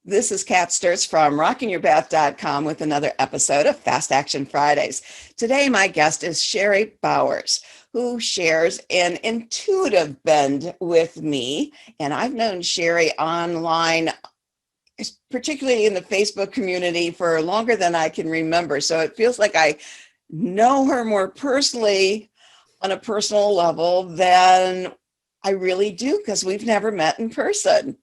This is Kat Sturtz from rockingyourbath.com with another episode of Fast Action Fridays. Today, my guest is Sherry Bowers, who shares an intuitive bend with me. And I've known Sherry online, particularly in the Facebook community, for longer than I can remember. So it feels like I know her more personally on a personal level than I really do, because we've never met in person.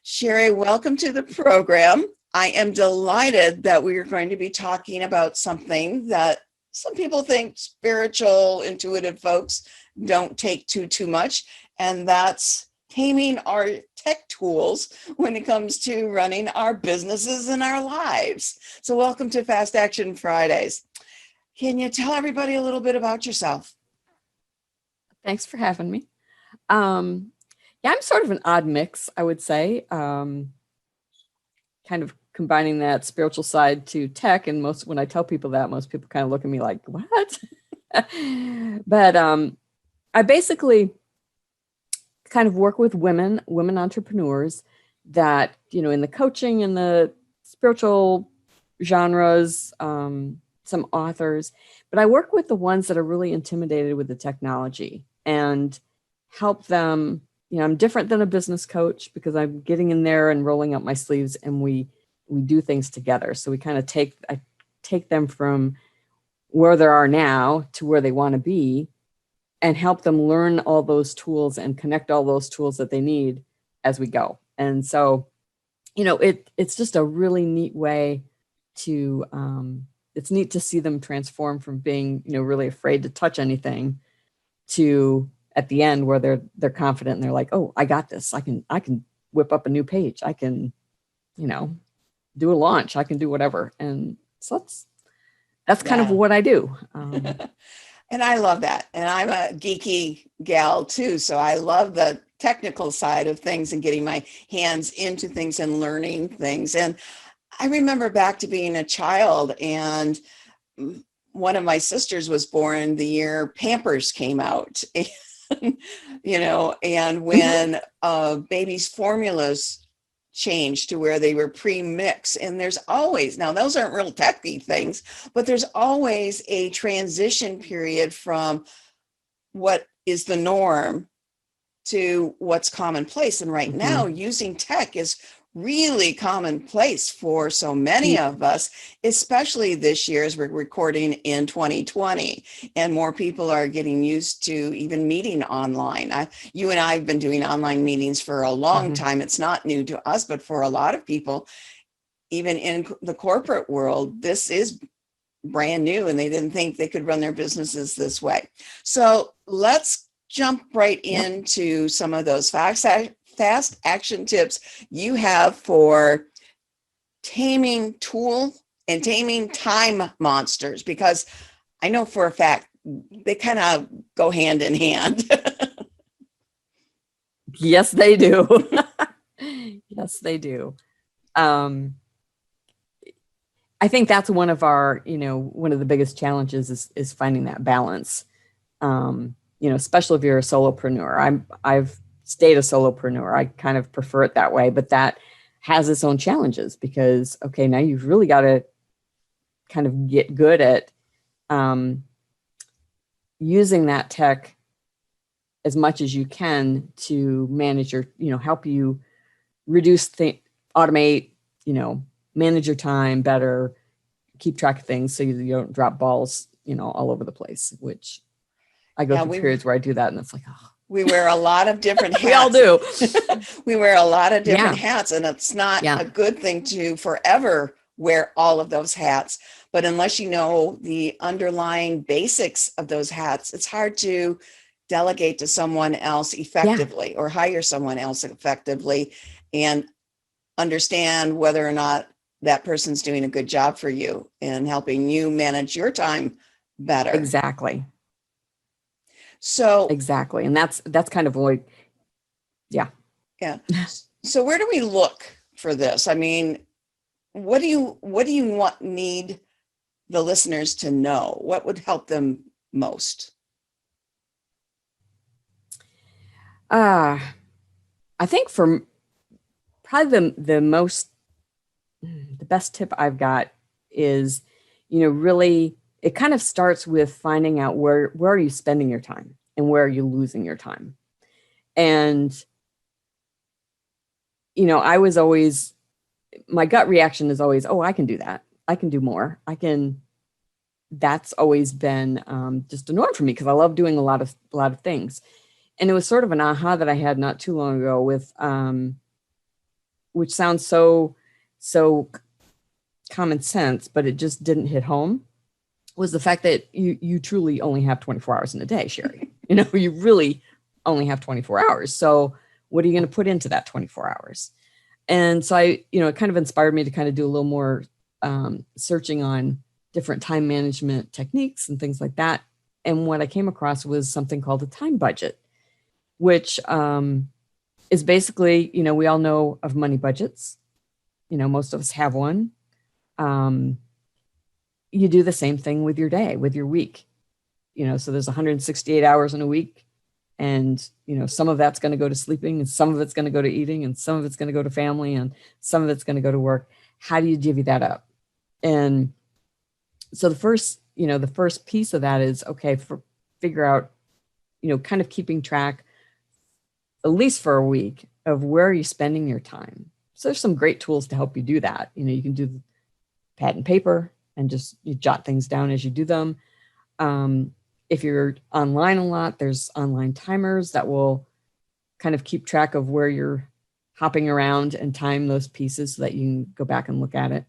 Sherry, welcome to the program. I am delighted that we are going to be talking about something that some people think spiritual, intuitive folks don't take too much, and that's taming our tech tools when it comes to running our businesses and our lives. So welcome to Fast Action Fridays. Can you tell everybody a little bit about yourself? Thanks for having me. Yeah, I'm sort of an odd mix, I would say, kind of combining that spiritual side to tech. And when I tell people that, most people kind of look at me like, what? But I basically kind of work with women entrepreneurs that, in the coaching and the spiritual genres, some authors, but I work with the ones that are really intimidated with the technology and help them. I'm different than a business coach because I'm getting in there and rolling up my sleeves, and we do things together. So we kind of I take them from where they are now to where they want to be and help them learn all those tools and connect all those tools that they need as we go. And so, it's just a really neat way to, it's neat to see them transform from being, really afraid to touch anything to at the end where they're confident and they're like, oh, I got this. I can whip up a new page. I can, do a launch. I can do whatever. And so that's kind of what I do. And I love that. And I'm a geeky gal too. So I love the technical side of things and getting my hands into things and learning things. And I remember back to being a child, and one of my sisters was born the year Pampers came out. And when babies' formulas changed to where they were pre-mixed, and there's always, now those aren't real techy things, but there's always a transition period from what is the norm to what's commonplace. And right now, using tech is really commonplace for so many of us, especially this year as we're recording in 2020, and more people are getting used to even meeting online. You and I have been doing online meetings for a long time. It's not new to us, but for a lot of people, even in the corporate world, this is brand new, and they didn't think they could run their businesses this way. So let's jump right into some of those fast action tips you have for taming time monsters, because I know for a fact they kind of go hand in hand. Yes, they do. Yes, they do. I think that's one of the biggest challenges is finding that balance. Especially if you're a solopreneur. I've stayed a solopreneur. I kind of prefer it that way, but that has its own challenges because, okay, now you've really got to kind of get good at using that tech as much as you can to manage your, help you reduce, automate, manage your time better, keep track of things so you don't drop balls, all over the place, which I go through periods where I do that and it's like, oh. We wear a lot of different hats. We all do. We wear a lot of different hats, and it's not a good thing to forever wear all of those hats. But unless you know the underlying basics of those hats, it's hard to delegate to someone else effectively or hire someone else effectively and understand whether or not that person's doing a good job for you and helping you manage your time better. Exactly. So exactly. And that's kind of like, yeah. So where do we look for this? I mean, what do you need the listeners to know? What would help them most? I think for probably the most the best tip I've got is, really, it kind of starts with finding out where are you spending your time and where are you losing your time. And, I was always, my gut reaction is always, oh, I can do that. I can do more. That's always been just a norm for me because I love doing a lot of things. And it was sort of an aha that I had not too long ago with, which sounds so common sense, but it just didn't hit home, was the fact that you truly only have 24 hours in a day, Sherry. You really only have 24 hours. So what are you going to put into that 24 hours? And so it kind of inspired me to kind of do a little more searching on different time management techniques and things like that. And what I came across was something called a time budget, which is basically, we all know of money budgets. Most of us have one. You do the same thing with your day, with your week. So there's 168 hours in a week. And, some of that's going to go to sleeping and some of it's going to go to eating and some of it's going to go to family and some of it's going to go to work. How do you divvy that up? And so the first piece of that is, okay, figure out, kind of keeping track, at least for a week, of where are you spending your time. So there's some great tools to help you do that. You can do pad and paper and just you jot things down as you do them. If you're online a lot, there's online timers that will kind of keep track of where you're hopping around and time those pieces so that you can go back and look at it.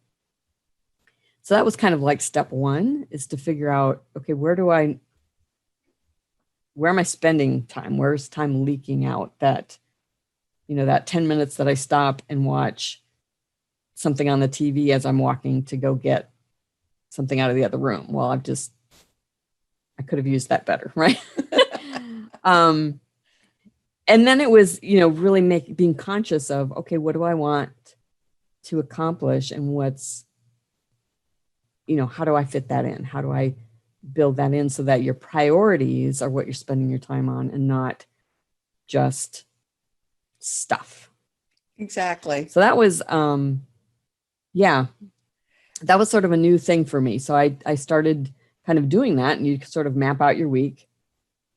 So that was kind of like step one, is to figure out, okay, where am I spending time? Where's time leaking out? That, that 10 minutes that I stop and watch something on the TV as I'm walking to go get something out of the other room. Well, I could have used that better, right? And then it was, really being conscious of, okay, what do I want to accomplish and what's, how do I fit that in? How do I build that in so that your priorities are what you're spending your time on and not just stuff? Exactly. So that was, that was sort of a new thing for me. So I started kind of doing that, and you sort of map out your week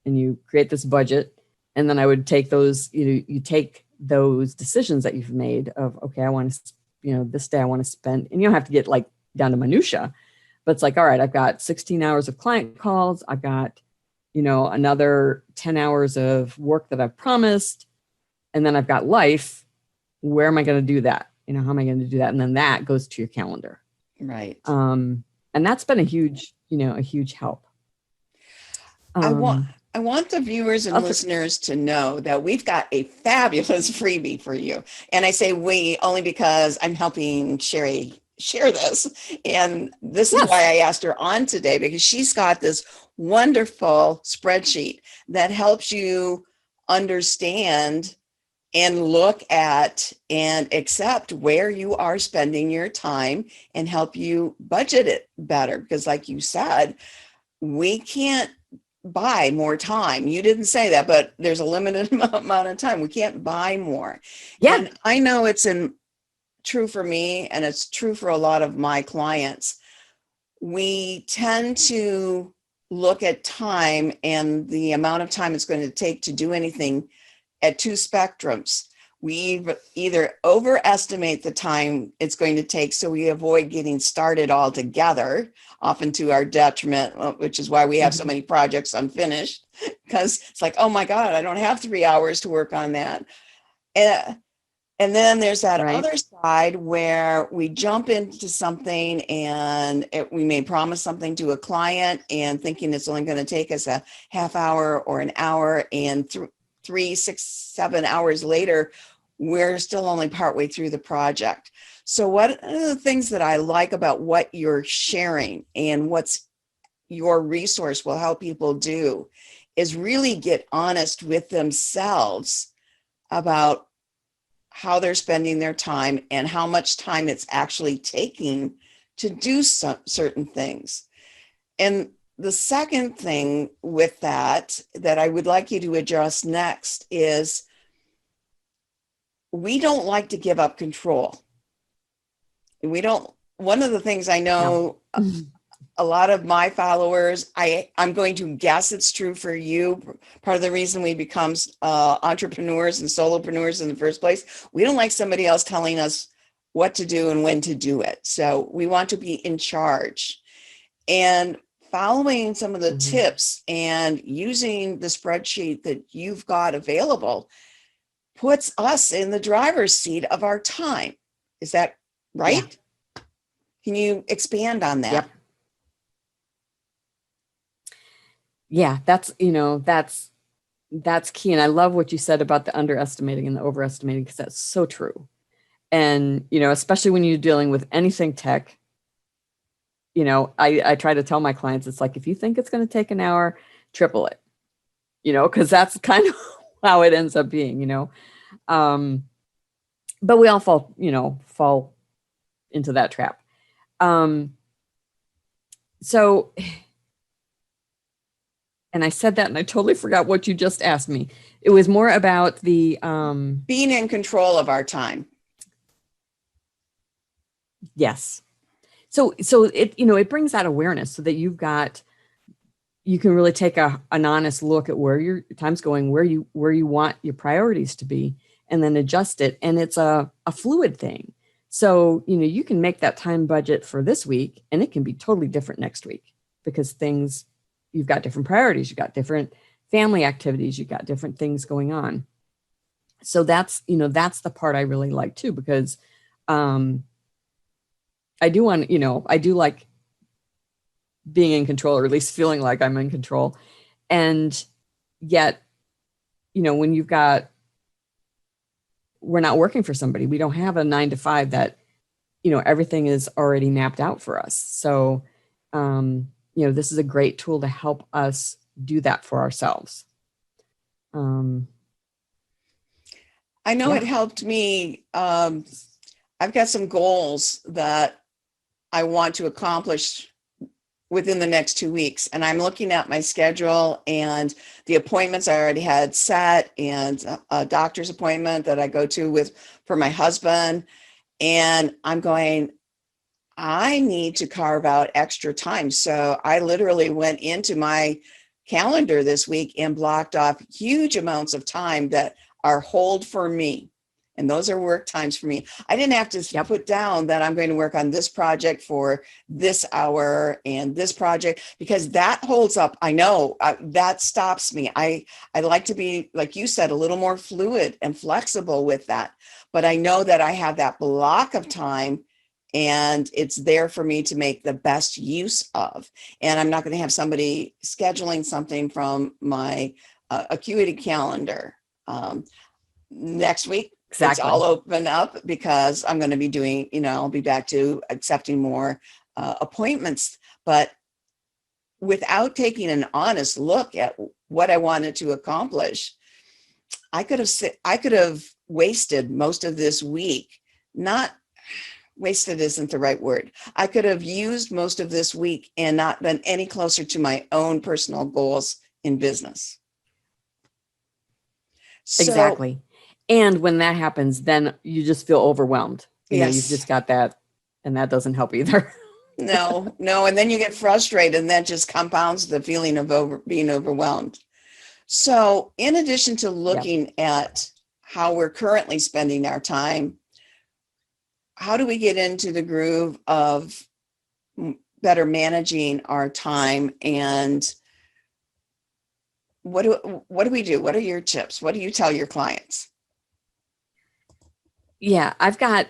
and you create this budget. And then I would take those, you take those decisions that you've made of, okay, I want to, this day I want to spend, and you don't have to get like down to minutia, but it's like, all right, I've got 16 hours of client calls. I've got, another 10 hours of work that I've promised. And then I've got life. Where am I going to do that? How am I going to do that? And then that goes to your calendar. Right. And that's been a huge help. I want the viewers and listeners to know that we've got a fabulous freebie for you. And I say we only because I'm helping Sherry share this. And this is why I asked her on today, because she's got this wonderful spreadsheet that helps you understand and look at and accept where you are spending your time and help you budget it better. Because like you said, we can't buy more time. You didn't say that, but there's a limited amount of time. We can't buy more. Yeah. And I know it's true for me, and it's true for a lot of my clients. We tend to look at time and the amount of time it's going to take to do anything at two spectrums. We either overestimate the time it's going to take, so we avoid getting started altogether, often to our detriment, which is why we have so many projects unfinished, because it's like, oh my God, I don't have 3 hours to work on that. And then there's that other side where we jump into something and we may promise something to a client and thinking it's only going to take us a half hour or an hour, and 3, 6, 7 hours later, we're still only partway through the project. So what are the things that I like about what you're sharing and what's your resource will help people do is really get honest with themselves about how they're spending their time and how much time it's actually taking to do certain things. And the second thing with that I would like you to address next is we don't like to give up control. We don't, one of the things I know No. a lot of my followers, I'm going to guess it's true for you. Part of the reason we become entrepreneurs and solopreneurs in the first place, we don't like somebody else telling us what to do and when to do it. So we want to be in charge. And following some of the tips and using the spreadsheet that you've got available puts us in the driver's seat of our time. Is that right? Yeah. Can you expand on that? Yep. Yeah, that's key. And I love what you said about the underestimating and the overestimating, because that's so true. And, especially when you're dealing with anything tech, I try to tell my clients, it's like, if you think it's going to take an hour, triple it, because that's kind of how it ends up being, but we all fall into that trap. So, and I said that and I totally forgot what you just asked me. It was more about the being in control of our time. Yes. So it, it brings that awareness so that you can really take an honest look at where your time's going, where you want your priorities to be, and then adjust it. And it's a fluid thing. So, you can make that time budget for this week and it can be totally different next week, because you've got different priorities, you've got different family activities, you've got different things going on. So that's the part I really like too, because I do like being in control, or at least feeling like I'm in control. And yet, when we're not working for somebody, we don't have a 9 to 5 that, everything is already mapped out for us. So, this is a great tool to help us do that for ourselves. I know it helped me. I've got some goals that I want to accomplish within the next 2 weeks. And I'm looking at my schedule and the appointments I already had set, and a doctor's appointment that I go to for my husband. And I'm going, I need to carve out extra time. So I literally went into my calendar this week and blocked off huge amounts of time that are hold for me. And those are work times for me. I didn't have to put down that I'm going to work on this project for this hour and this project, because that holds up. I know that stops me. I like to be, like you said, a little more fluid and flexible with that. But I know that I have that block of time and it's there for me to make the best use of. And I'm not going to have somebody scheduling something from my Acuity calendar. Next week, exactly. It's all open up because I'm going to be doing, I'll be back to accepting more appointments. But without taking an honest look at what I wanted to accomplish, I could have wasted most of this week. Not wasted isn't the right word. I could have used most of this week and not been any closer to my own personal goals in business. Exactly. And when that happens, then you just feel overwhelmed. You've just got that, and that doesn't help either. No. And then you get frustrated, and that just compounds the feeling of being overwhelmed. So in addition to looking at how we're currently spending our time, how do we get into the groove of better managing our time? And what do we do? What are your tips? What do you tell your clients? Yeah, I've got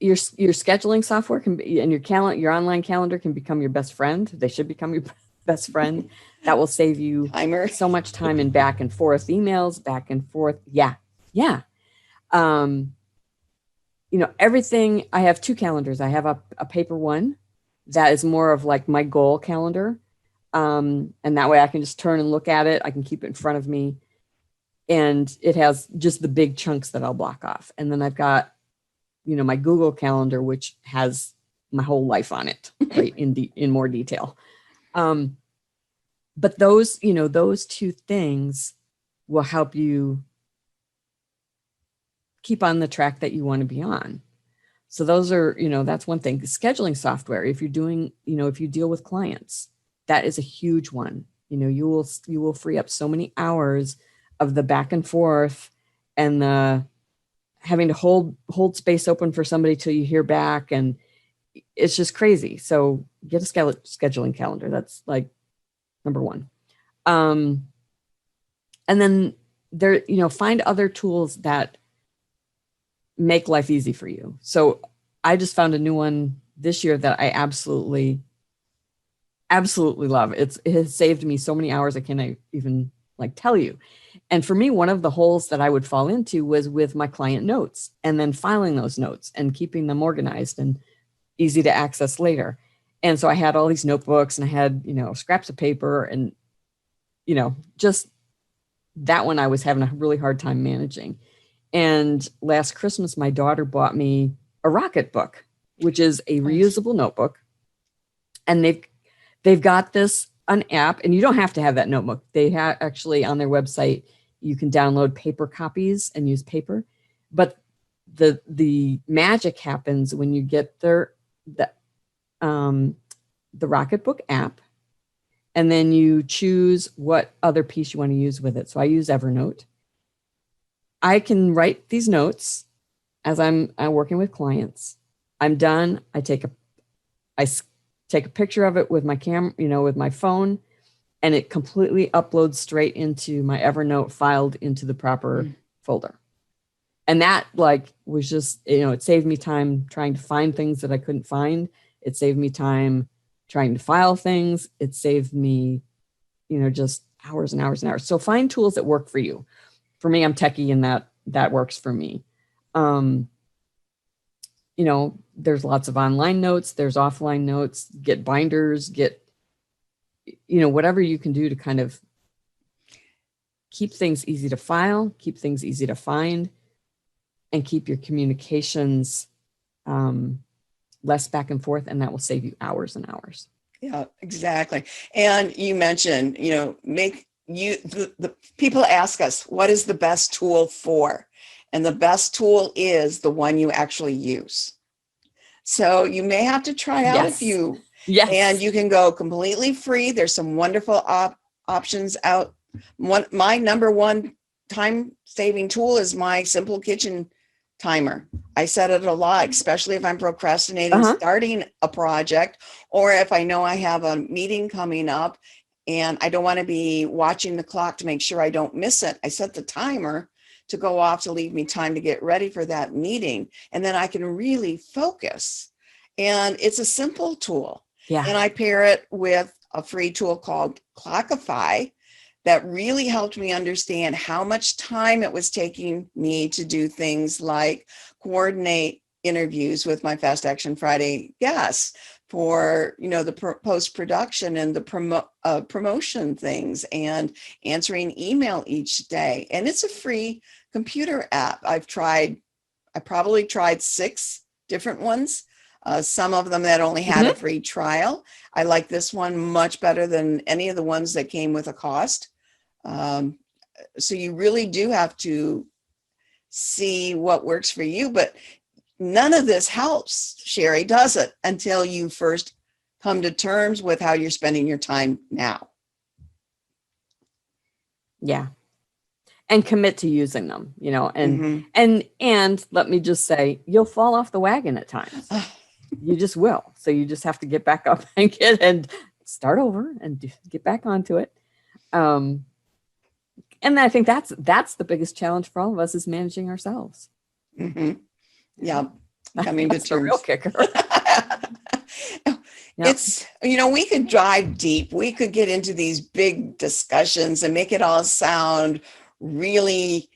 your scheduling software can be, and your online calendar can become your best friend. They should become your best friend. That will save you so much time in back and forth emails, back and forth. Yeah. Everything. I have 2 calendars. I have a paper one that is more of like my goal calendar. And that way I can just turn and look at it. I can keep it in front of me. And it has just the big chunks that I'll block off. And then I've got, my Google Calendar, which has my whole life on it, right, in more detail. But those 2 things will help you keep on the track that you want to be on. So those are, that's one thing. Scheduling software, if you're doing, if you deal with clients, that is a huge one. You will free up so many hours of the back and forth and the having to hold space open for somebody till you hear back. And it's just crazy. So get a scheduling calendar. That's like number one. And then there, find other tools that make life easy for you. So I just found a new one this year that I absolutely love. It has saved me so many hours I can't even tell you. And for me, one of the holes that I would fall into was with my client notes and then filing those notes and keeping them organized and easy to access later. And so I had all these notebooks and I had, scraps of paper and, just that one I was having a really hard time managing. And last Christmas, my daughter bought me a Rocket book, which is a reusable notebook. And they've got an app, and you don't have to have that notebook. They have actually on their website, you can download paper copies and use paper. But the magic happens when you get the Rocketbook app, and then you choose what other piece you want to use with it. So I use Evernote. I can write these notes as I'm working with clients. I'm done. I take a picture of it with my camera, with my phone, and it completely uploads straight into my Evernote, filed into the proper folder. And that was just, it saved me time trying to find things that I couldn't find. It saved me time trying to file things. It saved me, just hours and hours and hours. So find tools that work for you. For me, I'm techie, and that works for me. There's lots of online notes, there's offline notes, get binders, get, whatever you can do to kind of keep things easy to file, keep things easy to find, and keep your communications less back and forth. And that will save you hours and hours. Yeah, exactly. And you mentioned, the people ask us, what is the best tool for? And the best tool is the one you actually use. So you may have to try out a few. Yes. And you can go completely free. There's some wonderful options out. My number one time-saving tool is my Simple Kitchen timer. I set it a lot, especially if I'm procrastinating starting a project, or if I know I have a meeting coming up and I don't want to be watching the clock to make sure I don't miss it. I set the timer to go off to leave me time to get ready for that meeting. And then I can really focus. And it's a simple tool. Yeah. And I pair it with a free tool called Clockify that really helped me understand how much time it was taking me to do things like coordinate interviews with my Fast Action Friday guests for, the post-production and the promotion things and answering email each day. And it's a free computer app. I probably tried 6 different ones. Some of them that only had a free trial. I like this one much better than any of the ones that came with a cost. So you really do have to see what works for you, but none of this helps, Sherry, does it, until you first come to terms with how you're spending your time now. Yeah. And commit to using them, and let me just say, you'll fall off the wagon at times. You just will. So you just have to get back up and start over and get back onto it. And I think that's the biggest challenge for all of us, is managing ourselves. Mm-hmm. Yeah. Coming to terms. The real kicker. It's, we could dive deep. We could get into these big discussions and make it all sound really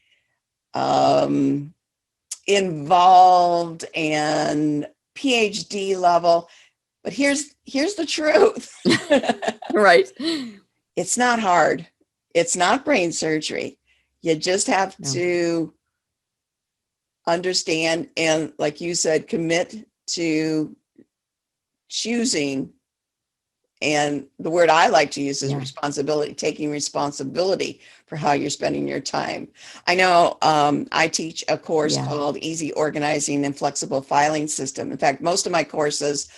involved and PhD level. But here's the truth. Right. It's not hard. It's not brain surgery. You just have to understand and, like you said, commit to choosing And the word I like to use is Yeah. responsibility, taking responsibility for how you're spending your time. I know I teach a course Yeah. called Easy Organizing and Flexible Filing System. In fact, most of my courses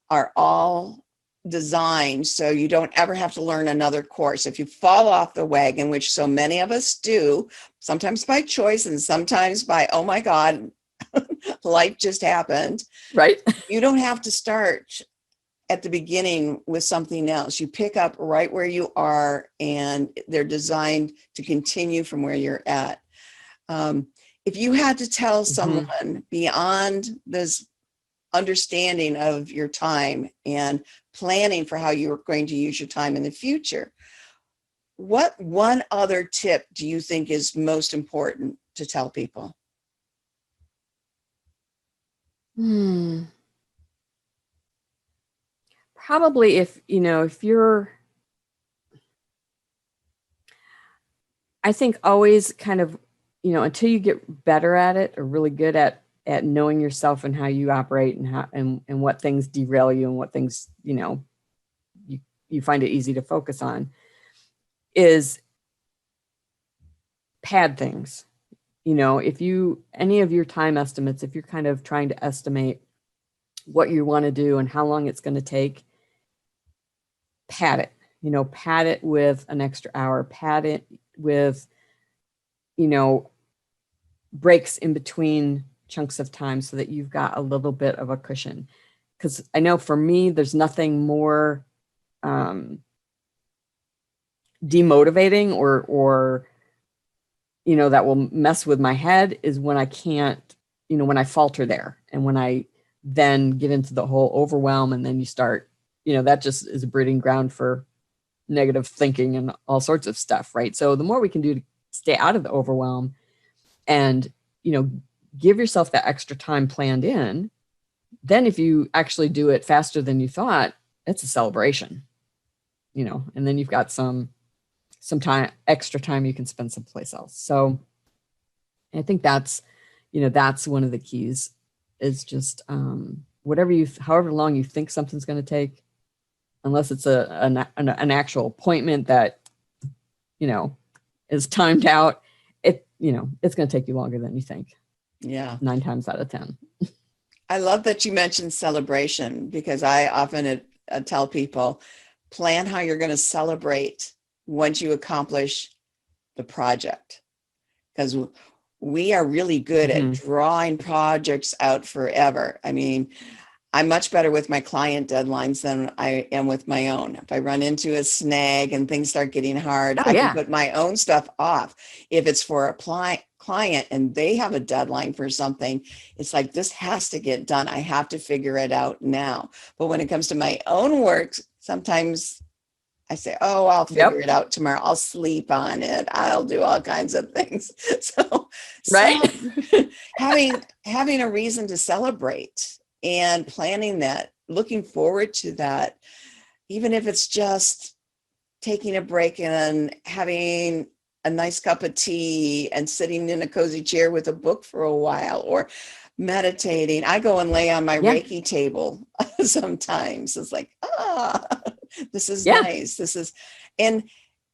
are all designed so you don't ever have to learn another course. If you fall off the wagon, which so many of us do, sometimes by choice and sometimes by, oh my God, life just happened. Right. You don't have to start at the beginning with something else. You pick up right where you are, and they're designed to continue from where you're at. If you had to tell someone beyond this understanding of your time and planning for how you're going to use your time in the future, what one other tip do you think is most important to tell people? Probably if you're, I think always kind of, until you get better at it or really good at knowing yourself and how you operate and how, and what things derail you and what things, you find it easy to focus on, is pad things. If any of your time estimates, if you're kind of trying to estimate what you want to do and how long it's going to take, pad it. Pad it with an extra hour, pad it with, breaks in between chunks of time so that you've got a little bit of a cushion. Because I know for me, there's nothing more demotivating or that will mess with my head is when I can't, when I falter there, and when I then get into the whole overwhelm, and then you start, that just is a breeding ground for negative thinking and all sorts of stuff, right? So the more we can do to stay out of the overwhelm and, give yourself that extra time planned in, then if you actually do it faster than you thought, it's a celebration, and then you've got some time, extra time you can spend someplace else. So I think that's one of the keys, is just however long you think something's going to take, unless it's an actual appointment that, is timed out, it's going to take you longer than you think. Yeah. 9 times out of 10. I love that you mentioned celebration, because I often tell people, plan how you're going to celebrate once you accomplish the project, because we are really good at drawing projects out forever. I mean, I'm much better with my client deadlines than I am with my own. If I run into a snag and things start getting hard, I can put my own stuff off. If it's for a client and they have a deadline for something, it's like, this has to get done. I have to figure it out now. But when it comes to my own work, sometimes I say, oh, I'll figure it out tomorrow. I'll sleep on it. I'll do all kinds of things. So, right. having a reason to celebrate and planning that, looking forward to that, even if it's just taking a break and having a nice cup of tea and sitting in a cozy chair with a book for a while, or meditating. I go and lay on my Reiki table sometimes. It's like, this is nice. And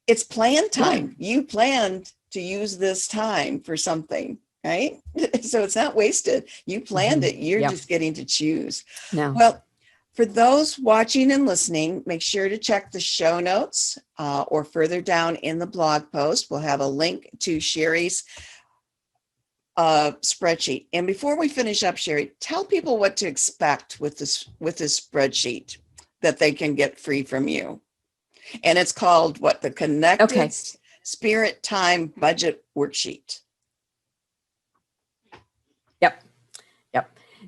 it's planned time. You planned to use this time for something, right? So it's not wasted. You planned it. You're just getting to choose. No. Well, for those watching and listening, make sure to check the show notes or further down in the blog post. We'll have a link to Sherry's spreadsheet. And before we finish up, Sherry, tell people what to expect with this spreadsheet that they can get free from you. And it's called what? The Connected Spirit Time Budget Worksheet. Yep.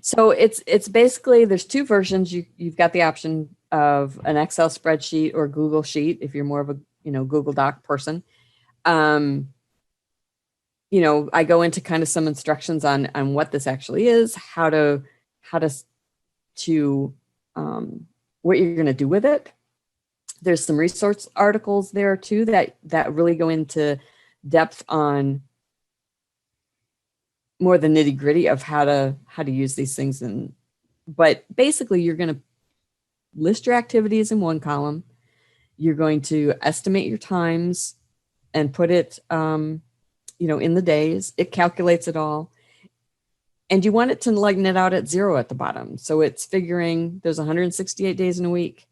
So it's basically, there's 2 versions. You've got the option of an Excel spreadsheet or Google Sheet if you're more of a Google Doc person. I go into kind of some instructions on what this actually is, how to what you're going to do with it. There's some resource articles there too that really go into depth on more the nitty gritty of how to use these things. But basically you're going to list your activities in one column. You're going to estimate your times and put it, in the days. It calculates it all. And you want it to like net out at 0 at the bottom. So it's figuring there's 168 days in a week.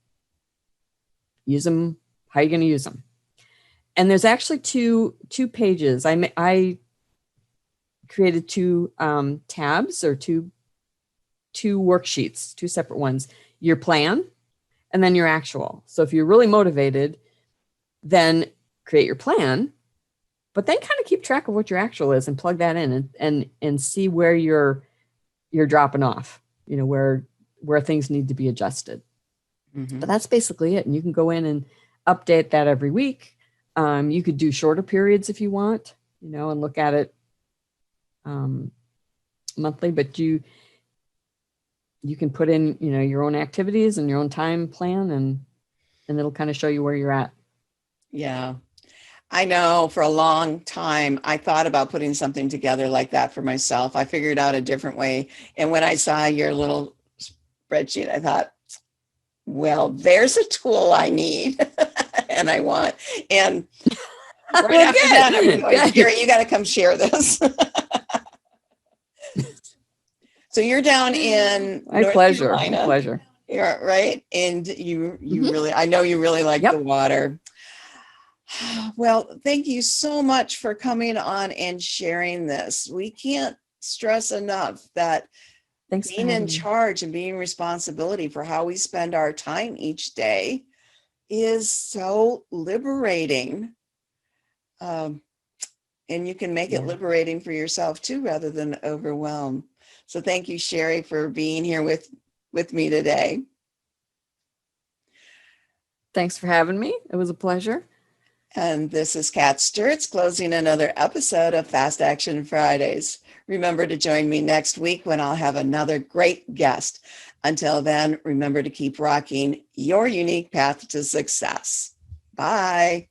Use them. How are you going to use them? And there's actually two pages. I created two tabs or two worksheets, two separate ones. Your plan and then your actual. So if you're really motivated, then create your plan, but then kind of keep track of what your actual is and plug that in and see where you're dropping off, where things need to be adjusted. But that's basically it. And you can go in and update that every week. You could do shorter periods if you want, and look at it monthly, but you can put in, your own activities and your own time plan, and it'll kind of show you where you're at. Yeah. I know for a long time, I thought about putting something together like that for myself. I figured out a different way. And when I saw your little spreadsheet, I thought, well, there's a tool I need and I want. And right after that, I'm going, Gary, you got to come share this. So you're down in North Carolina. My pleasure. Yeah, right. And you really, I know you really like the water. Well, thank you so much for coming on and sharing this. We can't stress enough that being in charge and being responsibility for how we spend our time each day is so liberating. And you can make it liberating for yourself too, rather than overwhelm. So thank you, Sherry, for being here with me today. Thanks for having me. It was a pleasure. And this is Kat Sturtz closing another episode of Fast Action Fridays. Remember to join me next week when I'll have another great guest. Until then, remember to keep rocking your unique path to success. Bye.